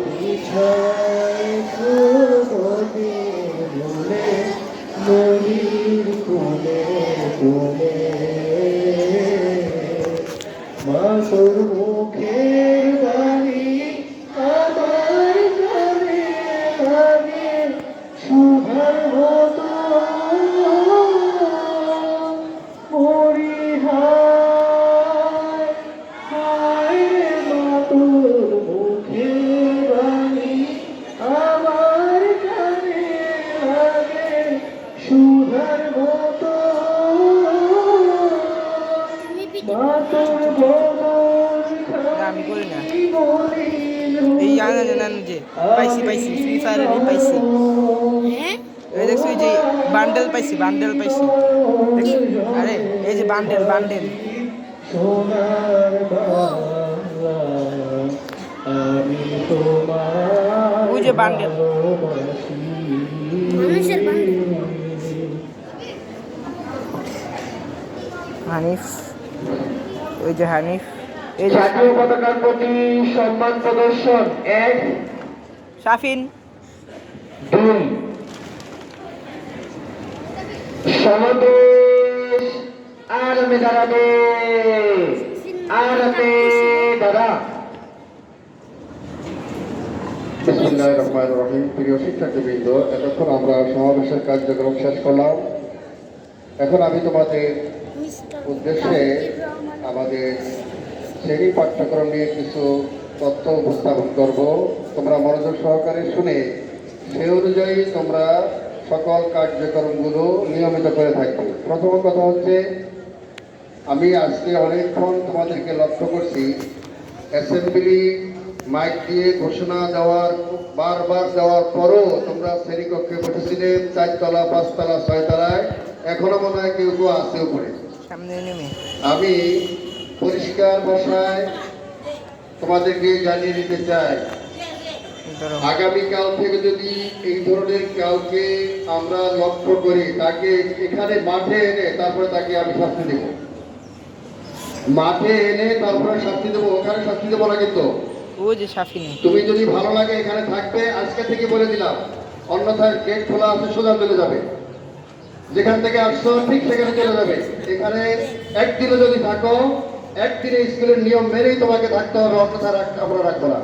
বিছায় সুরমতি ভুলে নদীর কোলে কোলে মা তোর মুখের বাণী আমার কানে লাগে সুধার মতো মরি হায় হায় মা তোর মুখের বাণী আমার কানে লাগে সুধার মতো মা তোর আমি করি না এই জানেন যে পাইছি ফ্রি ফায়ারের পাইছি এই দেখছো এই যে বান্ডেল পাইছি দেখছো আরে এই যে বান্ডেল সোনার বাংলা আমি তোমার ওই যে বান্ডেল মানুষের বান্ডেল হানিফ ওই যে হানিফ এই যে জাতীয় পতাকার প্রতি সম্মান প্রদর্শন 1 শাফিন 2 সমাবেশ আরামে দাঁড়াবে আরামে দাঁড়া। বিসমিল্লাহির রহমানির রহিম। প্রিয় শিক্ষার্থীবৃন্দ, এতক্ষণ আমরা সমাবেশের কার্যক্রম শেষ করলাম। এখন আমি তোমাদের উদ্দেশ্যে আমাদের শ্রেণী পাঠ্যক্রম নিয়ে কিছু তথ্য উপস্থাপন করব। তোমরা মনোযোগ সহকারে শুনে সে অনুযায়ী তোমরা সকল কার্যক্রমগুলো নিয়মিত করে থাকবে। প্রথম কথা হচ্ছে, আমি আজকে অনেকক্ষণ তোমাদেরকে লক্ষ্য করছি অ্যাসেম্বলি মাইক দিয়ে ঘোষণা বারবার দেওয়ার পরও তোমরা শ্রেণীকক্ষে বসেছিলে 4 তলা 5 তলা 6 তলায়, এখনো মনে হয় কেউ কেউ আছে উপরে। আমি পরিষ্কার ভাষায় তোমাদেরকে জানিয়ে দিতে চাই, আগামীকাল থেকে যদি এই ধরনের কাউকে আমরা লক্ষ্য করি, তাকে এখানে মাঠে এনে তারপরে তাকে আমি শাস্তি দেব। মাঠে এনে তারপরে শাস্তি দেবো, ওখানে শাস্তি দেবো না। কিন্তু তুমি যদি ভালো লাগে এখানে থাকবে, আজকে থেকে বলে দিলাম, অন্যথায় গেট খোলা আছে, সোজা চলে যাবে। যেখান থেকে আসছো ঠিক সেখানে চলে যাবে। এখানে একদিনে যদি থাকো, একদিনে স্কুলের নিয়ম মেনেই তোমাকে থাকতে হবে, অন্যথায় আমরা রাখবো না।